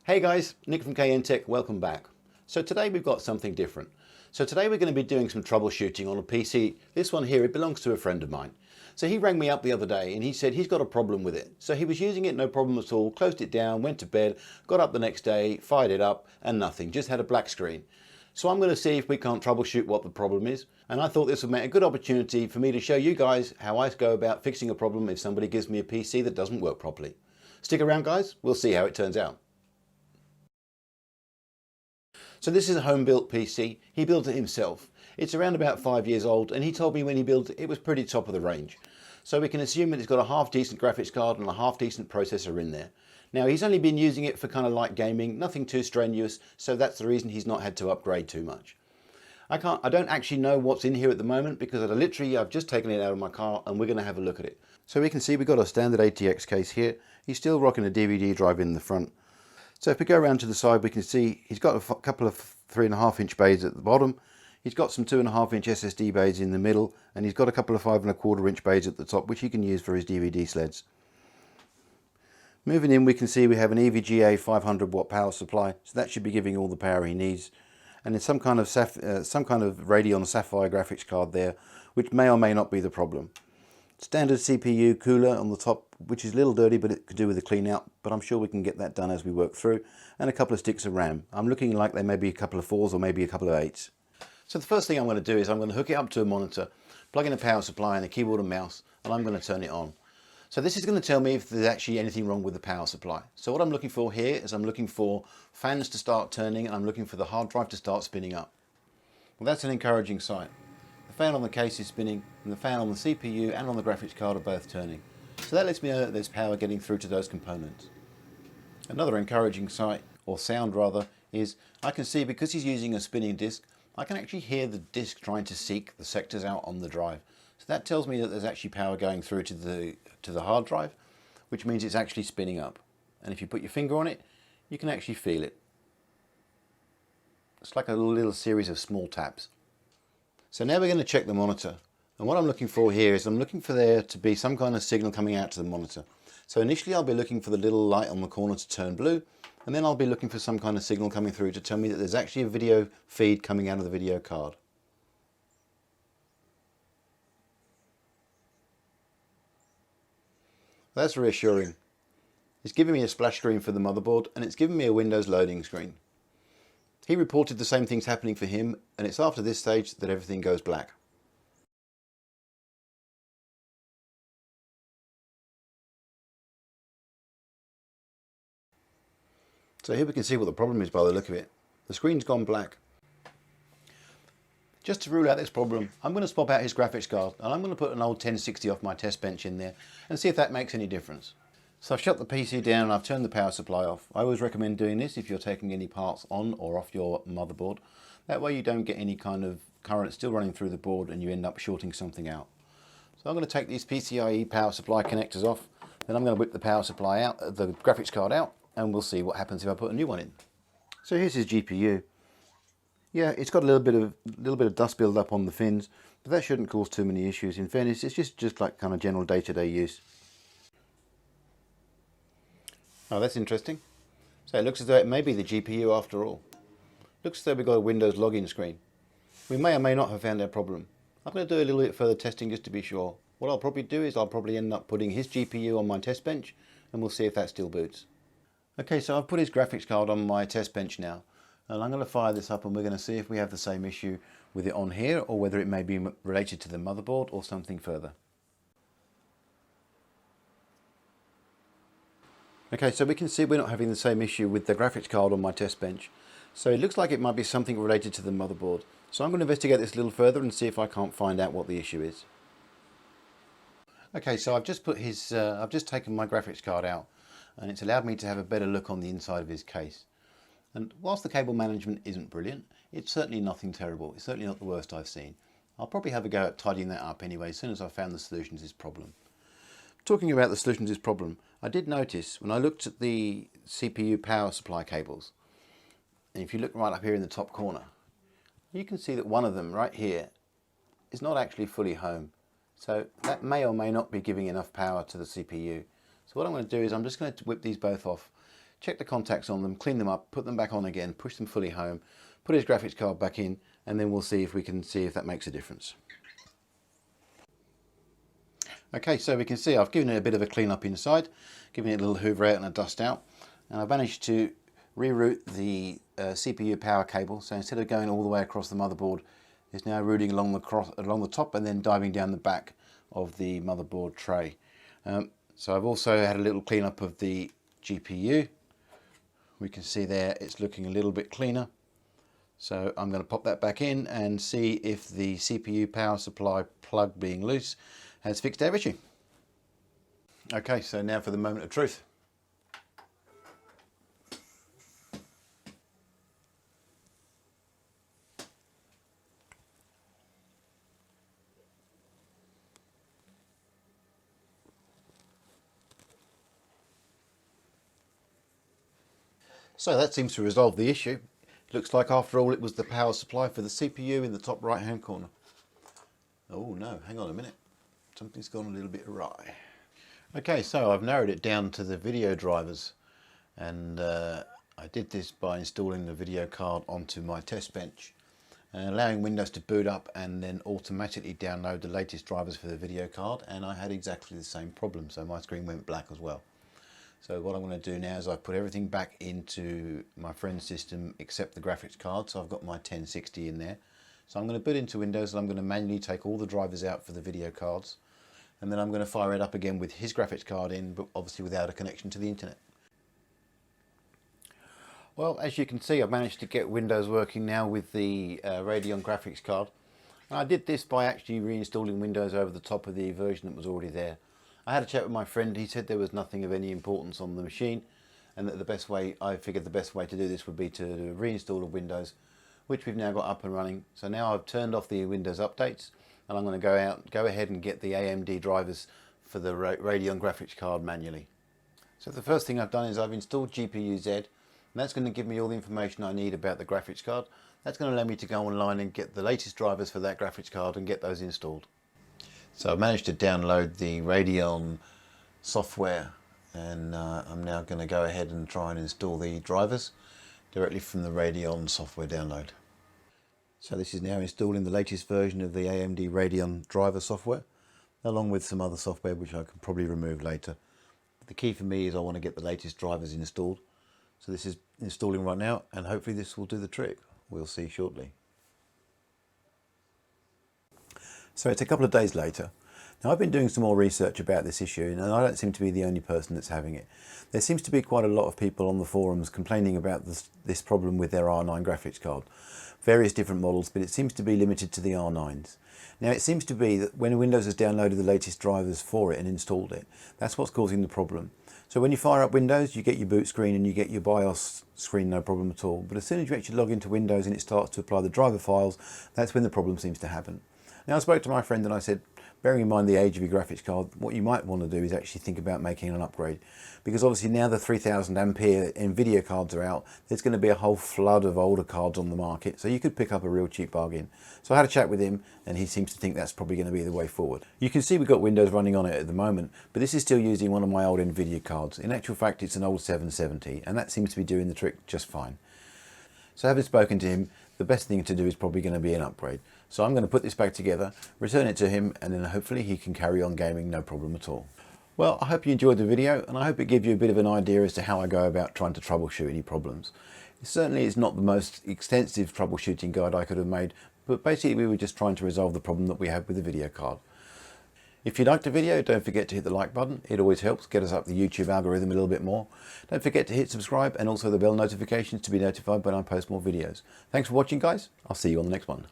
Hey guys, Nick from KN Tech, welcome back. So today we've got something different. So today we're going to be doing some troubleshooting on a PC. This one here, it belongs to a friend of mine. So he rang me up the other day and he said he's got a problem with it. So he was using it, no problem at all, closed it down, went to bed, got up the next day, fired it up and nothing, just had a black screen. So I'm going to see if we can't troubleshoot what the problem is. And I thought this would make a good opportunity for me to show you guys how I go about fixing a problem if somebody gives me a PC that doesn't work properly. Stick around guys, we'll see how it turns out. So this is a home-built PC. He built it himself. It's around about 5 years old and he told me when he built it, it was pretty top of the range. So we can assume that it's got a half-decent graphics card and a half-decent processor in there. Now he's only been using it for kind of light gaming, nothing too strenuous, so that's the reason he's not had to upgrade too much. I don't actually know what's in here at the moment because I've just taken it out of my car and we're going to have a look at it. So we can see we've got a standard ATX case here. He's still rocking a DVD drive in the front. So if we go around to the side, we can see he's got a couple of 3.5-inch bays at the bottom. He's got some 2.5-inch SSD bays in the middle, and he's got a couple of 5.25-inch bays at the top, which he can use for his DVD sleds. Moving in, we can see we have an EVGA 500-watt power supply, so that should be giving all the power he needs. And there's some kind of Radeon Sapphire graphics card there, which may or may not be the problem. Standard CPU cooler on the top, which is a little dirty, but it could do with a clean out, but I'm sure we can get that done as we work through, and a couple of sticks of RAM. I'm looking like they may be a couple of 4s or maybe a couple of 8s. So the first thing I'm going to do is I'm going to hook it up to a monitor, plug in a power supply and a keyboard and mouse, and I'm going to turn it on. So this is going to tell me if there's actually anything wrong with the power supply. So what I'm looking for here is I'm looking for fans to start turning and I'm looking for the hard drive to start spinning up. Well, that's an encouraging sign. The fan on the case is spinning and the fan on the CPU and on the graphics card are both turning. So that lets me know that there's power getting through to those components. Another encouraging sight, or sound rather, is I can see because he's using a spinning disk, I can actually hear the disk trying to seek the sectors out on the drive. So that tells me that there's actually power going through to the hard drive, which means it's actually spinning up. And if you put your finger on it, you can actually feel it. It's like a little series of small taps. So now we're going to check the monitor. And what I'm looking for here is I'm looking for there to be some kind of signal coming out to the monitor. So initially I'll be looking for the little light on the corner to turn blue, and then I'll be looking for some kind of signal coming through to tell me that there's actually a video feed coming out of the video card. That's reassuring. It's giving me a splash screen for the motherboard and it's giving me a Windows loading screen. He reported the same things happening for him, and it's after this stage that everything goes black. So here we can see what the problem is by the look of it. The screen's gone black. Just to rule out this problem, I'm going to swap out his graphics card and I'm going to put an old 1060 off my test bench in there and see if that makes any difference. So I've shut the PC down and I've turned the power supply off. I always recommend doing this if you're taking any parts on or off your motherboard. That way you don't get any kind of current still running through the board and you end up shorting something out. So I'm going to take these PCIe power supply connectors off, then I'm going to whip the power supply out, the graphics card out, and we'll see what happens if I put a new one in. So here's his GPU. Yeah, it's got a little bit of dust build up on the fins, but that shouldn't cause too many issues. In fairness, it's just like kind of general day-to-day use. Oh, that's interesting. So it looks as though it may be the GPU after all. Looks as though we've got a Windows login screen. We may or may not have found our problem. I'm going to do a little bit further testing just to be sure. What I'll probably do is I'll probably end up putting his GPU on my test bench and we'll see if that still boots. Okay, so I've put his graphics card on my test bench now, and I'm going to fire this up and we're going to see if we have the same issue with it on here or whether it may be related to the motherboard or something further. Okay, so we can see we're not having the same issue with the graphics card on my test bench. So it looks like it might be something related to the motherboard. So I'm going to investigate this a little further and see if I can't find out what the issue is. Okay, so I've just taken my graphics card out and it's allowed me to have a better look on the inside of his case. And whilst the cable management isn't brilliant, it's certainly nothing terrible. It's certainly not the worst I've seen. I'll probably have a go at tidying that up anyway as soon as I've found the solution to this problem. Talking about the solution to this problem, I did notice when I looked at the CPU power supply cables, and if you look right up here in the top corner, you can see that one of them right here is not actually fully home. So that may or may not be giving enough power to the CPU. So what I'm going to do is I'm just going to whip these both off, check the contacts on them, clean them up, put them back on again, push them fully home, put his graphics card back in, and then we'll see if we can see if that makes a difference. Okay, so we can see I've given it a bit of a clean up inside, giving it a little hoover out and a dust out, and I've managed to reroute the CPU power cable. So instead of going all the way across the motherboard, it's now routing along the top and then diving down the back of the motherboard tray. So I've also had a little clean up of the GPU. We can see there it's looking a little bit cleaner. So I'm going to pop that back in and see if the CPU power supply plug being loose has fixed our issue. Okay, so now for the moment of truth. So that seems to resolve the issue. It looks like after all it was the power supply for the CPU in the top right hand corner. Oh no, hang on a minute. Something's gone a little bit awry. Okay, so I've narrowed it down to the video drivers, and I did this by installing the video card onto my test bench and allowing Windows to boot up and then automatically download the latest drivers for the video card, and I had exactly the same problem, so my screen went black as well. So what I'm going to do now is I've put everything back into my friend's system except the graphics card, so I've got my 1060 in there. So I'm going to boot into Windows and I'm going to manually take all the drivers out for the video cards, and then I'm going to fire it up again with his graphics card in, but obviously without a connection to the internet. Well, as you can see, I've managed to get Windows working now with the Radeon graphics card. And I did this by actually reinstalling Windows over the top of the version that was already there. I had a chat with my friend. He said there was nothing of any importance on the machine, and that I figured the best way to do this would be to reinstall the Windows, which we've now got up and running. So now I've turned off the Windows updates, and I'm going to go ahead and get the AMD drivers for the Radeon graphics card manually. So the first thing I've done is I've installed GPU-Z, and that's going to give me all the information I need about the graphics card. That's going to allow me to go online and get the latest drivers for that graphics card and get those installed. So I've managed to download the Radeon software, and I'm now going to go ahead and try and install the drivers directly from the Radeon software download. So this is now installing the latest version of the AMD Radeon driver software, along with some other software which I can probably remove later. But the key for me is I want to get the latest drivers installed. So this is installing right now, and hopefully this will do the trick. We'll see shortly. So it's a couple of days later. Now I've been doing some more research about this issue, and I don't seem to be the only person that's having it. There seems to be quite a lot of people on the forums complaining about this problem with their R9 graphics card. Various different models, but it seems to be limited to the R9s. Now it seems to be that when Windows has downloaded the latest drivers for it and installed it, that's what's causing the problem. So when you fire up Windows, you get your boot screen and you get your BIOS screen, no problem at all. But as soon as you actually log into Windows and it starts to apply the driver files, that's when the problem seems to happen. Now I spoke to my friend and I said, bearing in mind the age of your graphics card, what you might want to do is actually think about making an upgrade, because obviously now the 3000 ampere Nvidia cards are out, there's going to be a whole flood of older cards on the market, so you could pick up a real cheap bargain. So I had a chat with him and he seems to think that's probably going to be the way forward. You can see we've got Windows running on it at the moment, but this is still using one of my old Nvidia cards. In actual fact it's an old 770, and that seems to be doing the trick just fine. So having spoken to him, the best thing to do is probably going to be an upgrade. So I'm going to put this back together, return it to him, and then hopefully he can carry on gaming no problem at all. Well, I hope you enjoyed the video, and I hope it gives you a bit of an idea as to how I go about trying to troubleshoot any problems. It certainly is not the most extensive troubleshooting guide I could have made, but basically we were just trying to resolve the problem that we had with the video card. If you liked the video, don't forget to hit the like button. It always helps get us up the YouTube algorithm a little bit more. Don't forget to hit subscribe and also the bell notifications to be notified when I post more videos. Thanks for watching, guys. I'll see you on the next one.